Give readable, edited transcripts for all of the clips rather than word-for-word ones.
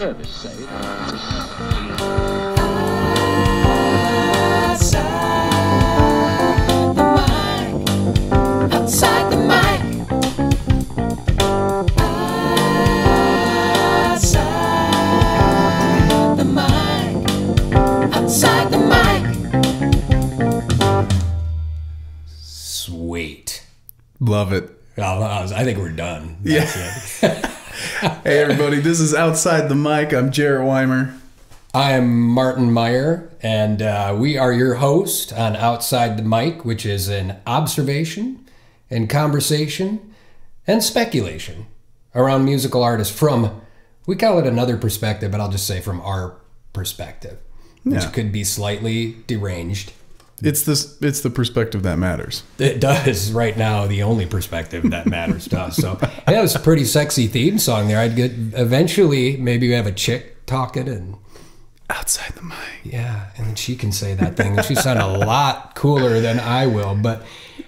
service, say. Outside the mic. Outside the mic. Outside the mic. Sweet. Love it. I think we're done. That's it. Hey, everybody. This is Outside the Mic. I'm Jarrett Weimer. I am Martin Meyer, and we are your host on Outside the Mic, which is an observation and conversation and speculation around musical artists from, we call it another perspective, but I'll just say from our perspective, which could be slightly deranged. It's the perspective that matters. It does right now, the only perspective that matters to us. So yeah, it was a pretty sexy theme song there. I'd get eventually, maybe we have a chick talking and Outside the mic. yeah, and then she can say that thing. And she sound a lot cooler than I will. But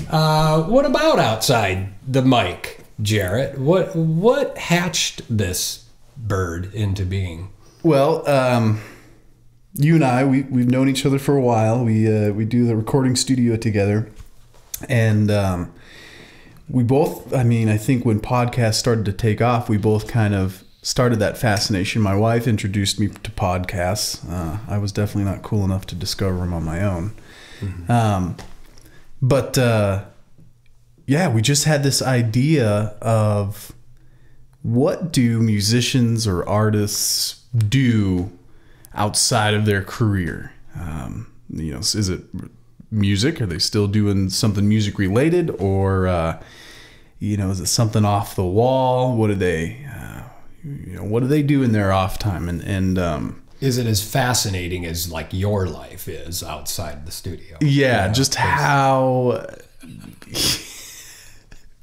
what about Outside the Mic, Jarrett? What hatched this bird into being? Well, you and I, we've known each other for a while. We do the recording studio together, and we both. I mean, I think when podcasts started to take off, we both kind of started that fascination. My wife introduced me to podcasts. I was definitely not cool enough to discover them on my own. Mm-hmm. But we just had this idea of what do musicians or artists do outside of their career. Is it music? Are they still doing something music related, or is it something off the wall? What do they do in their off time? And is it as fascinating as like your life is outside the studio? Just how.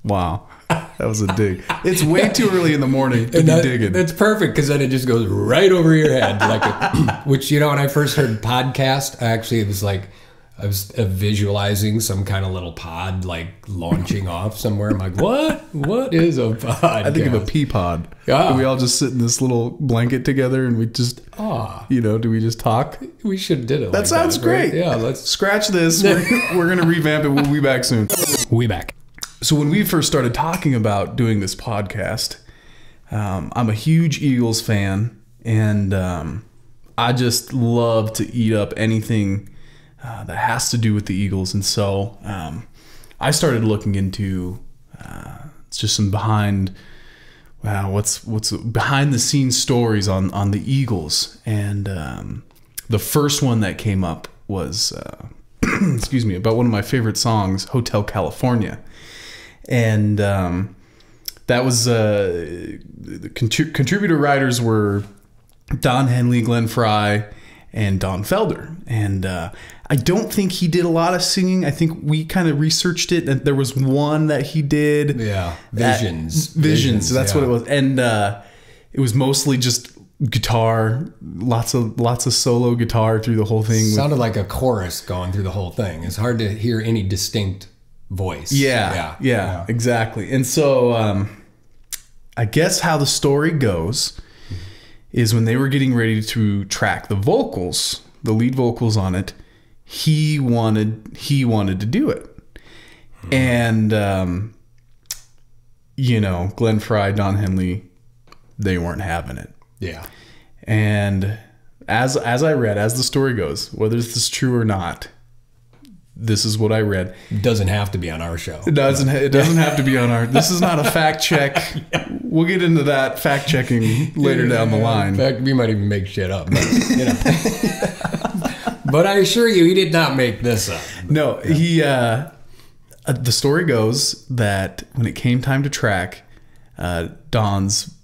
Wow. That was a dig. It's way too early in the morning to be digging. That's perfect, because then it just goes right over your head. Which, when I first heard podcast, it was like I was visualizing some kind of little pod like launching off somewhere. I'm like, what? What is a pod? I think of a pea pod. Yeah. We all just sit in this little blanket together and we just, do we just talk? We should have did it. That sounds great. Right? Yeah, let's scratch this. We're going to revamp it. We'll be back soon. We back. So when we first started talking about doing this podcast, I'm a huge Eagles fan, and I just love to eat up anything that has to do with the Eagles. And so I started looking into just some what's behind the scenes stories on the Eagles. And the first one that came up was about one of my favorite songs, Hotel California. And that was the contributor writers were Don Henley, Glenn Frey, and Don Felder. And I don't think he did a lot of singing. I think we kind of researched it, and there was one that he did. Yeah, Visions. So that's what it was. And it was mostly just guitar, lots of solo guitar through the whole thing. Sounded like a chorus going through the whole thing. It's hard to hear any distinct voice. Yeah, exactly. And so I guess how the story goes is when they were getting ready to track the vocals, the lead vocals on it, he wanted to do it. And Glenn Frey, Don Henley, they weren't having it. Yeah. And as the story goes, whether this is true or not, this is what I read. It doesn't have to be on our show. It doesn't have to be on our... This is not a fact check. We'll get into that fact checking later down the line. In fact, we might even make shit up. But, but I assure you, he did not make this up. No, he... the story goes that when it came time to track Don's...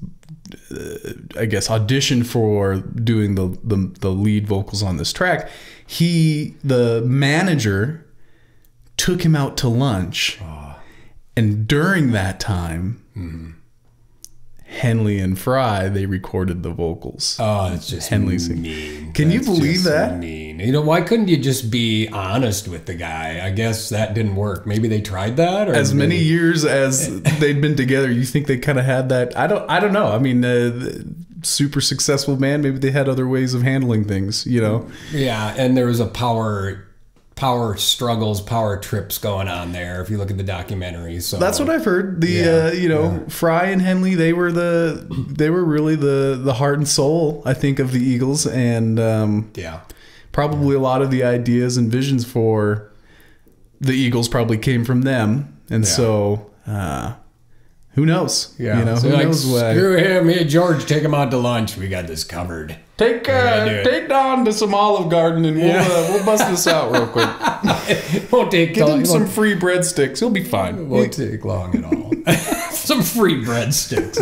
audition for doing the lead vocals on this track, the manager took him out to lunch, and during that time, Henley and Frey, they recorded the vocals. Oh, it's just Henley's mean. Can you believe that? Mean. Why couldn't you just be honest with the guy? I guess that didn't work. Maybe they tried that. Or as many years as they'd been together, you think they kind of had that? I don't know. I mean, super successful band. Maybe they had other ways of handling things, you know? Yeah, and there was a power struggles, power trips going on there. If you look at the documentary, so that's what I've heard. The Fry and Henley, they were really the heart and soul, I think, of the Eagles, and probably a lot of the ideas and visions for the Eagles probably came from them, and so. Who knows? Yeah. You know, so who like, knows what? Screw him. Hey, George, take him out to lunch. We got this covered. Take Don to some Olive Garden and we'll bust this out real quick. Won't take Give him some free breadsticks. He'll be fine. Won't take long at all. Some free breadsticks.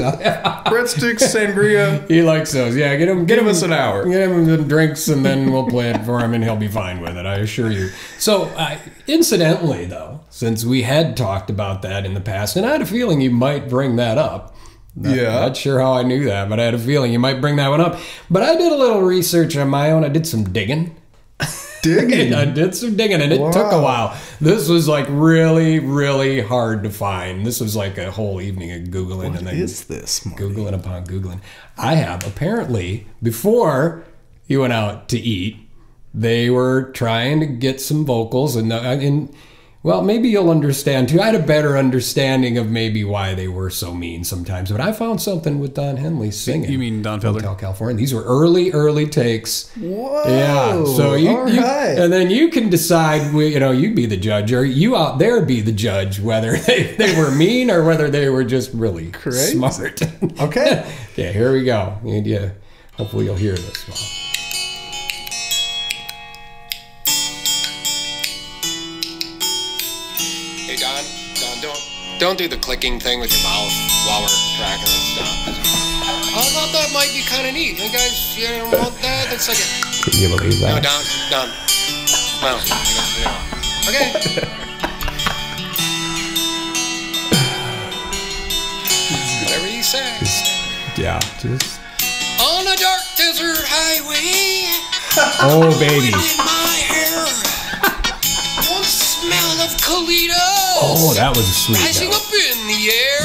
Breadsticks, sangria. He likes those. Yeah, give us an hour. Get him some drinks, and then we'll play it for him, and he'll be fine with it. I assure you. So, incidentally, though, since we had talked about that in the past, and I had a feeling you might bring that up. Not sure how I knew that, but I had a feeling you might bring that one up. But I did a little research on my own. I did some digging. I did some digging, and it took a while. This was like really, really hard to find. This was like a whole evening of Googling. What is this, Marty? Googling upon Googling. I have, apparently, before you went out to eat, they were trying to get some vocals, and well, maybe you'll understand too. I had a better understanding of maybe why they were so mean sometimes, but I found something with Don Henley singing. You mean Don Felder? Hotel California. These were early takes. Whoa! Yeah. So and then you can decide. You'd be the judge, or you out there be the judge, whether they were mean or whether they were just really smart. Okay. Yeah. Here we go. Yeah. Hopefully you'll hear this well. Don't do the clicking thing with your mouth while we're tracking this stuff. I thought that might be kind of neat. You guys, want that? That's like a... Can you believe that? No, Don. Well, okay. Whatever you say. Just... On a dark desert highway. Oh, baby. In my hair. One smell of Colito. Oh, that was a sweet rising note. Up in the air.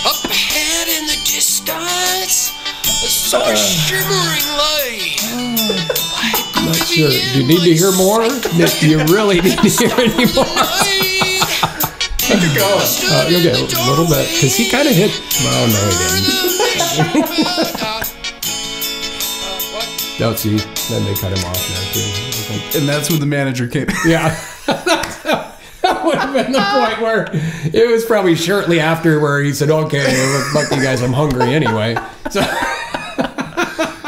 Up ahead in the distance. A summer shimmering light. I'm not sure. Do you need to hear more? Do you really need to hear any more? Keep it going. Okay, a little bit. Because he kind of hit... Oh, no, he didn't. No, see, then they cut him off there, too. And that's when the manager came. Yeah. That would have been the point where it was probably shortly after where he said, okay, fuck you guys, I'm hungry anyway.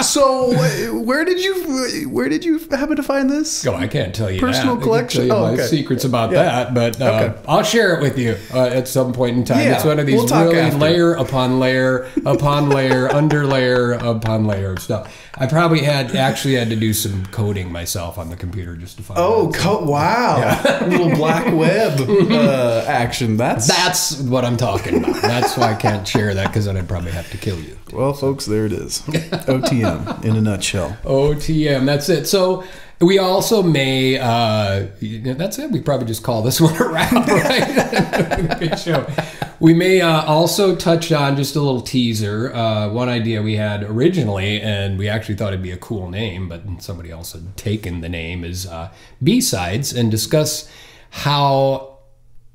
So where did you happen to find this? Oh, I can't tell you personal that. collection. I can tell you my secrets about that, but I'll share it with you at some point in time. It's one of these really layer upon layer upon layer, under layer upon layer of stuff. I probably actually had to do some coding myself on the computer just to find. Wow! Yeah. A little black web action. That's what I'm talking about. That's why I can't share that, because then I'd probably have to kill you. Well, folks, there it is. OTM in a nutshell. OTM. That's it. So we also may. That's it. We probably just call this one a wrap, right? Good show. We may also touch on just a little teaser. One idea we had originally, and we actually thought it'd be a cool name, but somebody else had taken the name, is B-Sides, and discuss how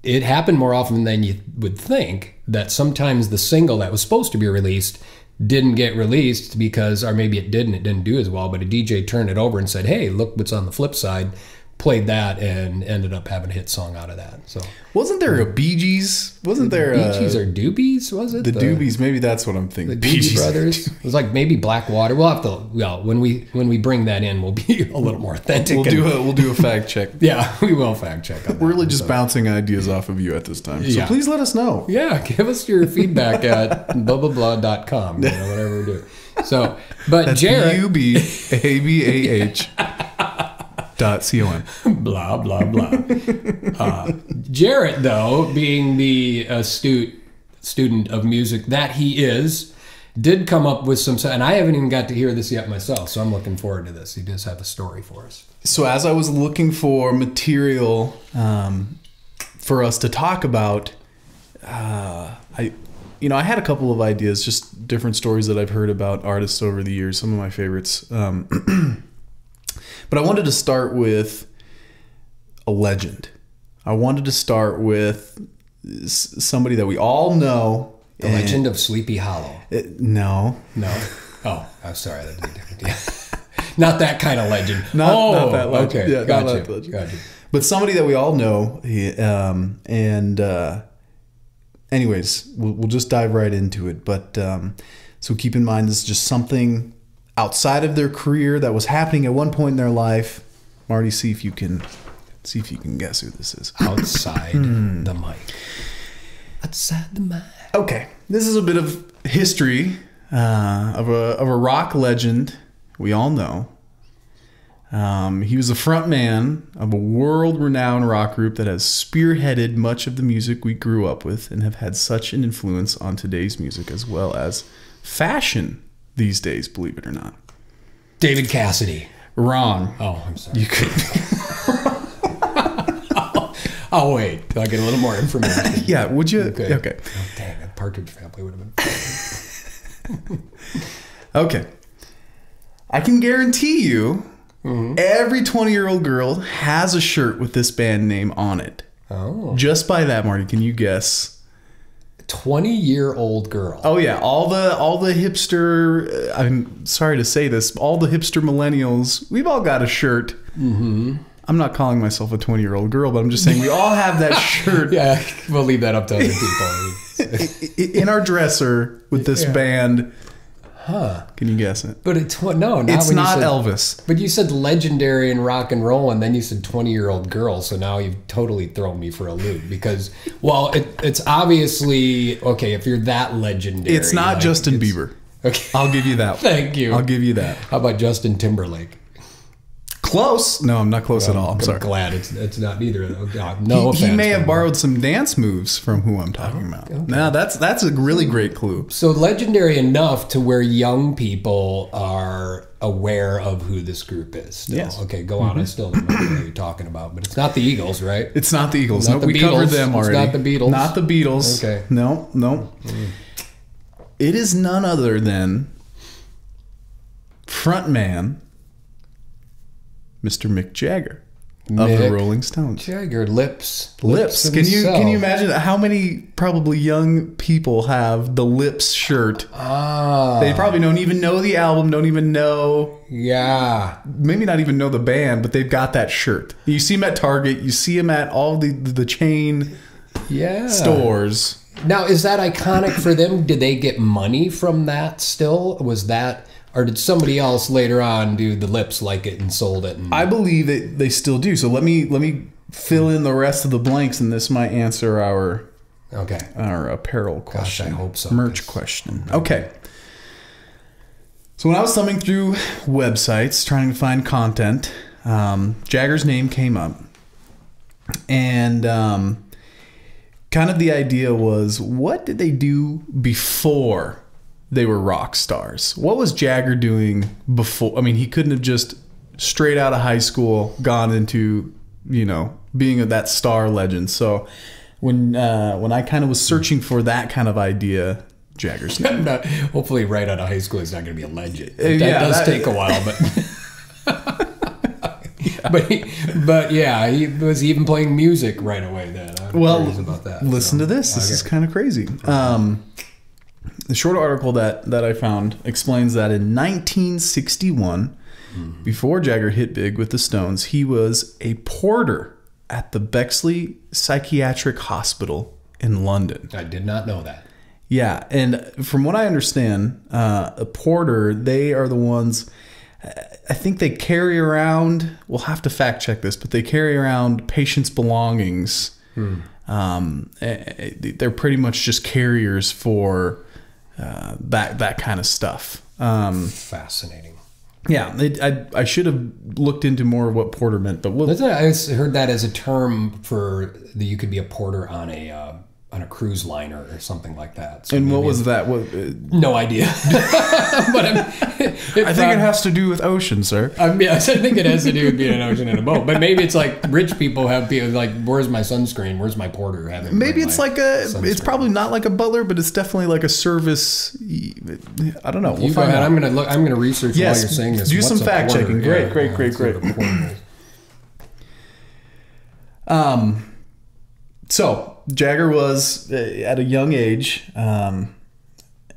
it happened more often than you would think that sometimes the single that was supposed to be released didn't get released because, or maybe it didn't do as well, but a DJ turned it over and said, hey, look what's on the flip side. Played that and ended up having a hit song out of that. So wasn't there a Bee Gees? Wasn't there Bee Gees or Doobies? Was it the Doobies? Maybe that's what I'm thinking. The Doobie Brothers. It was like maybe Blackwater. We'll have to. Well, when we bring that in, we'll be a little more authentic. We'll do a fact check. Yeah, we will fact check. We're really just bouncing ideas off of you at this time. So please let us know. Yeah, give us your feedback at blah.com. Whatever we do. So, but that's Jarrett, UBABAH. .com. Blah blah blah. Jarrett, though, being the astute student of music that he is, did come up with some, and I haven't even got to hear this yet myself, so I'm looking forward to this. He does have a story for us. So as I was looking for material for us to talk about, I had a couple of ideas, just different stories that I've heard about artists over the years, some of my favorites. But I wanted to start with a legend. I wanted to start with somebody that we all know. The Legend of Sleepy Hollow. No. Oh, I'm sorry. That'd be different. Yeah. Not that kind of legend. Not that legend. Okay. Yeah, Gotcha. not that legend. Gotcha. But somebody that we all know. Anyways, we'll just dive right into it. But so keep in mind, this is just something outside of their career that was happening at one point in their life. Marty, see if you can guess who this is. Outside the mic. Outside the mic. Okay, this is a bit of history of a rock legend we all know. He was the front man of a world-renowned rock group that has spearheaded much of the music we grew up with and have had such an influence on today's music as well as fashion these days, believe it or not. David Cassidy. Wrong. Oh, I'm sorry. You could. Oh, wait. I'll get a little more information. Yeah, would you? Okay. Okay. Oh, dang, a Partridge Family would have been. Okay. I can guarantee you every 20-year-old girl has a shirt with this band name on it. Oh. Just by that, Marty, can you guess? 20-year-old girl. Oh yeah, all the hipster. I'm sorry to say this, all the hipster millennials. We've all got a shirt. Mm-hmm. I'm not calling myself a 20-year-old girl, but I'm just saying we all have that shirt. Yeah, we'll leave that up to other people. In our dresser with this band. Huh? Can you guess it? But it's no, not it's when not you said, Elvis. But you said legendary in rock and roll, and then you said 20-year-old girl. So now you've totally thrown me for a loop because, well, it's obviously okay if you're that legendary. It's not Justin Bieber. Okay, I'll give you that. Thank you. I'll give you that. How about Justin Timberlake? Close. No, I'm not close at all. I'm sorry. Glad it's not either. No offense. He may have borrowed some dance moves from who I'm talking about. Okay. Now that's a really great clue. So legendary enough to where young people are aware of who this group is. Still. Yes. Okay, go on. I still don't know who you're talking about, but it's not the Eagles, right? It's not the Eagles. Not No, we the covered Beatles. them already. It's not the Beatles. Not the Beatles. Okay. No. It is none other than frontman Mr. Mick Jagger of the Rolling Stones. Jagger, lips. Can you imagine how many probably young people have the Lips shirt? They probably don't even know the album, don't even know. Yeah. Maybe not even know the band, but they've got that shirt. You see them at Target. You see them at all the chain stores. Now, is that iconic for them? Did they get money from that still? Was that... Or did somebody else later on do the Lips like it and sold it? I believe that they still do. So let me fill in the rest of the blanks, and this might answer our apparel question. Gosh, I hope so. Merch question. Okay. So when I was thumbing through websites trying to find content, Jagger's name came up, and kind of the idea was, what did they do before they were rock stars? What was Jagger doing before? I mean, he couldn't have just straight out of high school gone into, being that star legend. So when I kind of was searching for that kind of idea, Jagger's name. Hopefully right out of high school he's not going to be a legend. That does take a while, but he was even playing music right away then. I'm curious about that. Listen to this. This is kind of crazy. The short article that I found explains that in 1961, before Jagger hit big with the Stones, he was a porter at the Bexley Psychiatric Hospital in London. I did not know that. Yeah, and from what I understand, a porter, they are the ones, I think they carry around, we'll have to fact check this, but they carry around patients' belongings. They're pretty much just carriers for that kind of stuff. Fascinating. Yeah, I should have looked into more of what porter meant, but I heard that as a term for you could be a porter on a on a cruise liner or something like that. So And what was that? no idea. But I think it has to do with ocean, sir. Yes, I think it has to do with being in an ocean in a boat. But maybe it's like rich people have people like, where's my sunscreen? Where's my porter? Maybe it's like it's probably not like a butler, but it's definitely like a service. I don't know. We'll go ahead. I'm gonna research while you're saying this. Do some fact checking. Great. So Jagger was at a young age.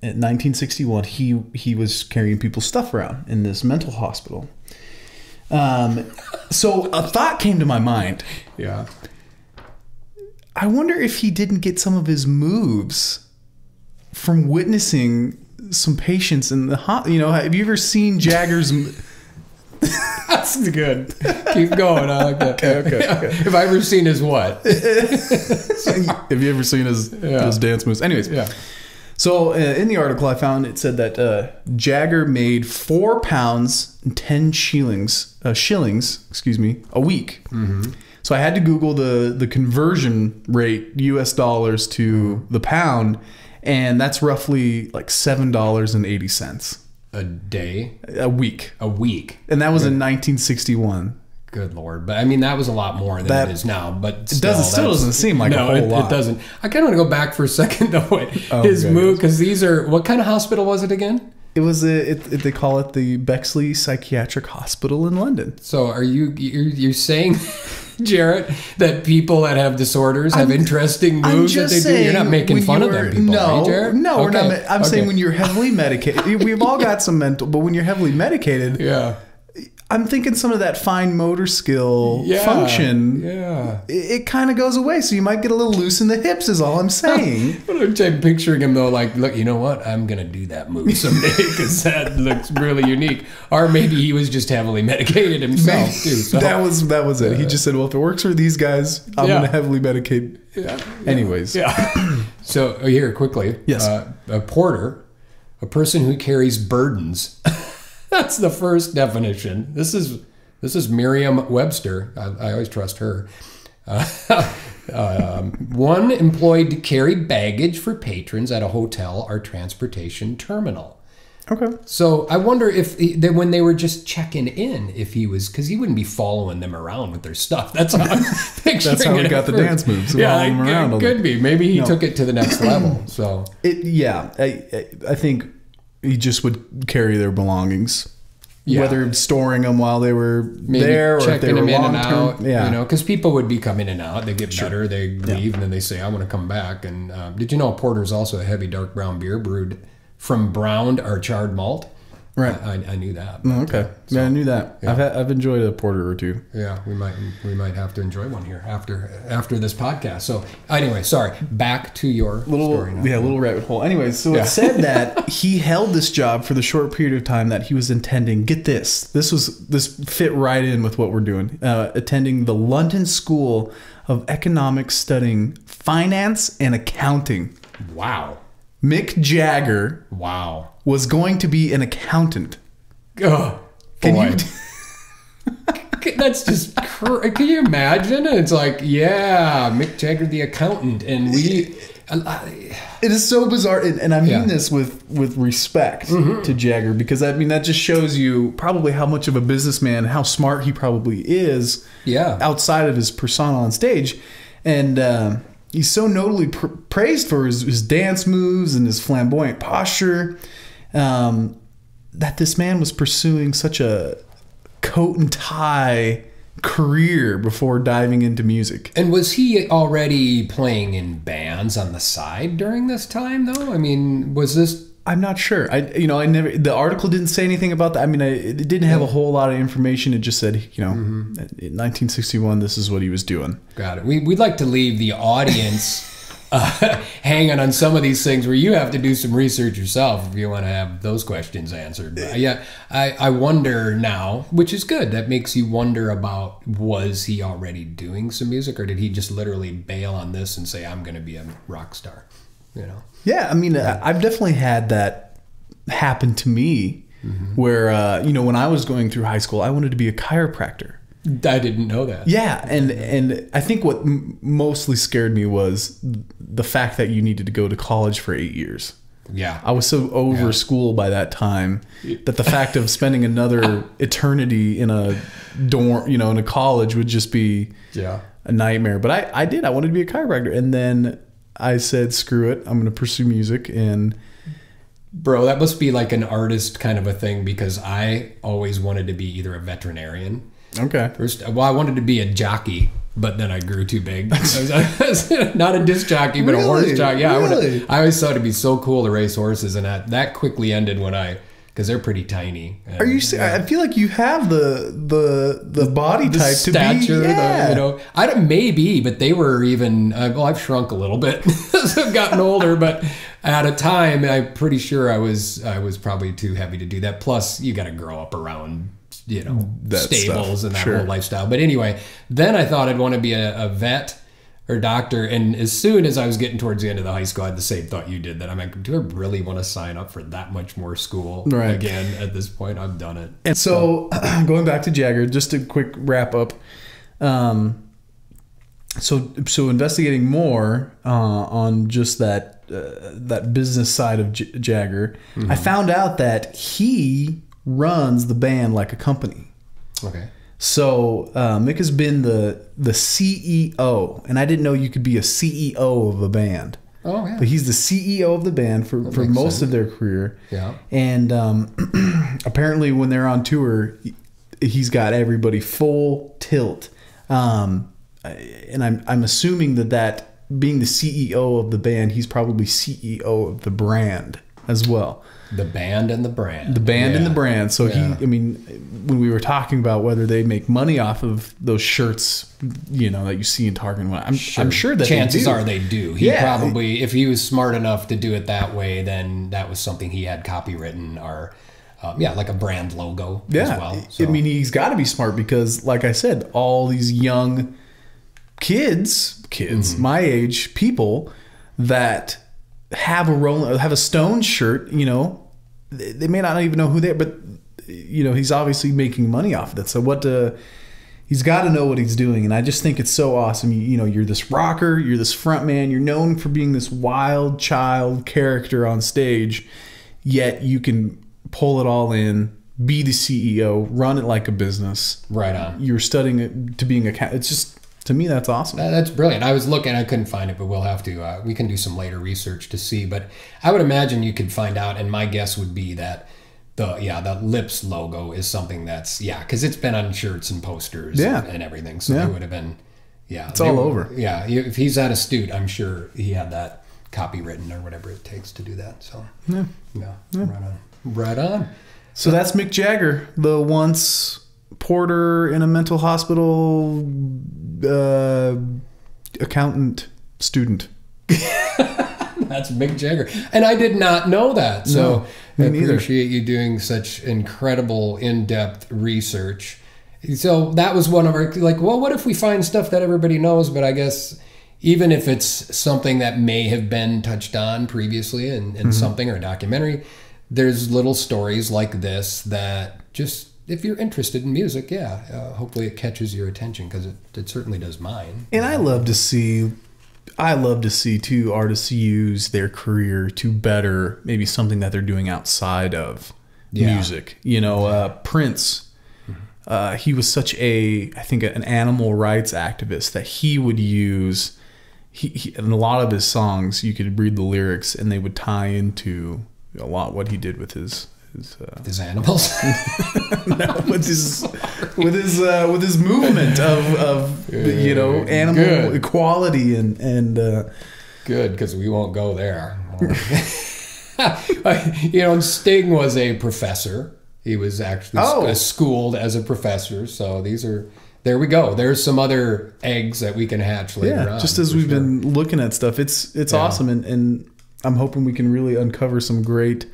In 1961, he was carrying people's stuff around in this mental hospital. So a thought came to my mind. Yeah. I wonder if he didn't get some of his moves from witnessing some patients in the have you ever seen Jagger's? That's good. Keep going. I like that. Okay. Have I ever seen his what? Have you ever seen his dance moves? Anyways, yeah. So in the article I found, it said that Jagger made £4 and 10 shillings, a week. Mm-hmm. So I had to Google the conversion rate, US dollars to the pound, and that's roughly like $7.80 a day, a week, and that was in 1961. Good Lord. But I mean, that was a lot more than it is now. But still doesn't seem like a whole lot. It doesn't. I kind of want to go back for a second though. His move, because these are, what kind of hospital was it again? It was they call it the Bexley Psychiatric Hospital in London. So are you're saying, Jarrett, that people that have disorders have interesting moves that they do? You're not making fun of them people, no, right, Jarrett? No, we're not. I'm saying when you're heavily medicated, we've all got some mental, but when you're heavily medicated, yeah. I'm thinking some of that fine motor skill function, it kind of goes away. So you might get a little loose in the hips is all I'm saying. I'm picturing him though, like, look, you know what? I'm going to do that move someday because that looks really unique. Or maybe he was just heavily medicated himself too. So. That was it. He just said, well, if it works for these guys, I'm going to heavily medicate. Yeah. Anyways. Yeah. So here, quickly. Yes. A porter, a person who carries burdens. That's the first definition. This is Merriam-Webster. I always trust her. One employed to carry baggage for patrons at a hotel or transportation terminal. Okay. So I wonder if when they were just checking in, if he was, because he wouldn't be following them around with their stuff. That's how I'm picturing That's how he got the dance moves. It could be. Maybe he took it to the next level. So I think he just would carry their belongings, whether storing them while they were there or if they were long term. Because people would be coming in and out. They get better, they leave, and then they say, "I want to come back." And did you know porter is also a heavy dark brown beer brewed from browned or charred malt? Right. I knew that. Oh, okay. So, I knew that. Yeah. I've enjoyed a porter or two. Yeah, we might have to enjoy one here after this podcast. So anyway, sorry. Back to your story now. Yeah, little rabbit hole. Anyways, so it said that he held this job for the short period of time that he was intending. Get this. This fit right in with what we're doing. Attending the London School of Economics, studying finance and accounting. Wow. Mick Jagger. Wow. Was going to be an accountant. Oh, boy. That's just, can you imagine? It's like, Mick Jagger, the accountant. And it is so bizarre. And I mean this with respect to Jagger, because I mean, that just shows you probably how much of a businessman, how smart he probably is outside of his persona on stage. And, he's so notably praised for his dance moves and his flamboyant posture that this man was pursuing such a coat and tie career before diving into music. And was he already playing in bands on the side during this time, though? I mean, was this... I'm not sure. The article didn't say anything about that. I mean, it didn't have a whole lot of information. It just said, in 1961, this is what he was doing. Got it. We'd like to leave the audience hanging on some of these things where you have to do some research yourself if you want to have those questions answered. But I wonder now, which is good. That makes you wonder about, was he already doing some music, or did he just literally bail on this and say, I'm going to be a rock star? Yeah, I mean, I've definitely had that happen to me where, when I was going through high school, I wanted to be a chiropractor. I didn't know that. Yeah, and I think what mostly scared me was the fact that you needed to go to college for 8 years. Yeah. I was so over school by that time that the fact of spending another eternity in a dorm, in a college would just be a nightmare. But I did. I wanted to be a chiropractor. And then I said, screw it. I'm going to pursue music. And bro, that must be like an artist kind of a thing, because I always wanted to be either a veterinarian. Okay. I wanted to be a jockey, but then I grew too big. I was not a disc jockey, but a horse jockey. Yeah, really? I always thought it'd be so cool to race horses, and that quickly ended because they're pretty tiny. And, are you? I feel like you have the body the type stature, to be. Yeah. I don't, maybe, but they were even. I've shrunk a little bit as I've gotten older, but at a time, I'm pretty sure I was probably too heavy to do that. Plus, you got to grow up around that stables stuff. and that Sure. whole lifestyle. But anyway, then I thought I'd want to be a vet or doctor. And as soon as I was getting towards the end of the high school, I had the same thought you did, that I'm like, do I really want to sign up for that much more school again at this point? I've done it. And so going back to Jagger, just a quick wrap up. So investigating more on just that business side of Jagger, I found out that he runs the band like a company. Okay. So Mick has been the CEO, and I didn't know you could be a CEO of a band. Oh yeah. But he's the CEO of the band for most of their career. Yeah. And apparently, when they're on tour, he's got everybody full tilt. And I'm assuming that being the CEO of the band, he's probably CEO of the brand as well. The band and the brand. The band and the brand. So when we were talking about whether they make money off of those shirts, that you see in Target, I'm sure that chances are they do. He probably, if he was smart enough to do it that way, then that was something he had copywritten, or like a brand logo as well. So. I mean, he's got to be smart because, like I said, all these young kids, my age, people that have a Stone shirt, they may not even know who they are, but he's obviously making money off of it. So he's got to know what he's doing, and I just think it's so awesome. You're this rocker, you're this front man, you're known for being this wild child character on stage, yet you can pull it all in, be the CEO, run it like a business. Right on. You're studying it to being it's just. To me, that's awesome. That's brilliant. I was looking, I couldn't find it, but we'll have to, we can do some later research to see. But I would imagine you could find out, and my guess would be that the Lips logo is something that's, because it's been on shirts and posters and everything. So it would have been, it's all over. Yeah, if he's that astute, I'm sure he had that copywritten or whatever it takes to do that. So, right on. So that's Mick Jagger, the once porter in a mental hospital, accountant student. That's Mick Jagger, and I did not know that. So I appreciate you doing such incredible in-depth research. So that was one of our what if we find stuff that everybody knows? But I guess even if it's something that may have been touched on previously in something or a documentary, there's little stories like this that just. If you're interested in music, hopefully it catches your attention, because it certainly does mine. And I love to see too artists use their career to better maybe something that they're doing outside of music. Prince, he was such I think an animal rights activist that he would use. He in a lot of his songs, you could read the lyrics and they would tie into a lot what he did with his animals. No, with his movement of animal equality and good, because we won't go there. Sting was a professor. He was actually schooled as a professor. So there we go. There's some other eggs that we can hatch later on. Just as we've been looking at stuff, it's awesome, and I'm hoping we can really uncover some great.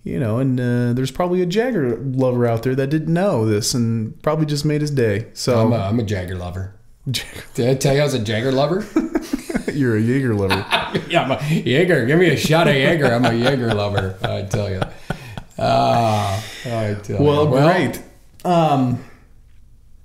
There's probably a Jagger lover out there that didn't know this and probably just made his day. So I'm a Jagger lover. Did I tell you I was a Jagger lover? You're a Jaeger lover. Yeah, I'm a Jaeger. Give me a shot of Jaeger. I'm a Jaeger lover. I tell you. Well, great.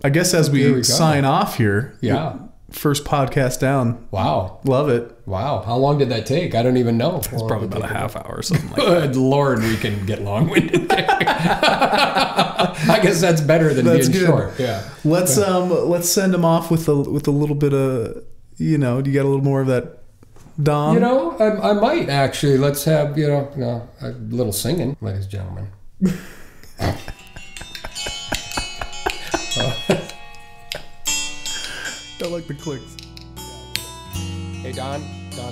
I guess as we sign off here. Yeah. First podcast down. Wow. Love it. Wow. How long did that take? I don't even know. It's probably about a half hour or something like that. Good Lord, we can get long-winded there. I guess that's better than being short. Yeah. Let's send them off with a little bit of, you know, do you got a little more of that Dom? You know, I might actually. Let's have, a little singing, ladies and gentlemen. I like the clicks. Hey Don,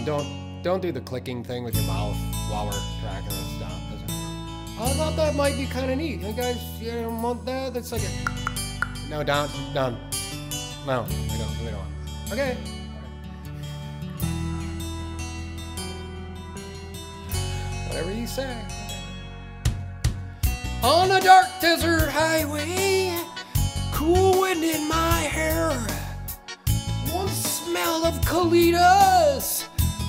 don't do the clicking thing with your mouth while we're tracking this stuff. I thought that might be kind of neat. You guys, want that? That's like a... No, Don. No, we don't. Okay. Whatever you say. On a dark desert highway, cool wind in my hair. One smell of colitas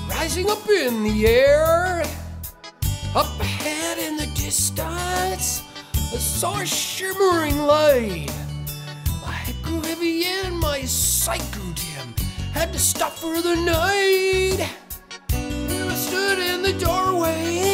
rising up in the air. Up ahead in the distance, I saw a shimmering light. My head grew heavy and my sight grew dim. Had to stop for the night. I stood in the doorway,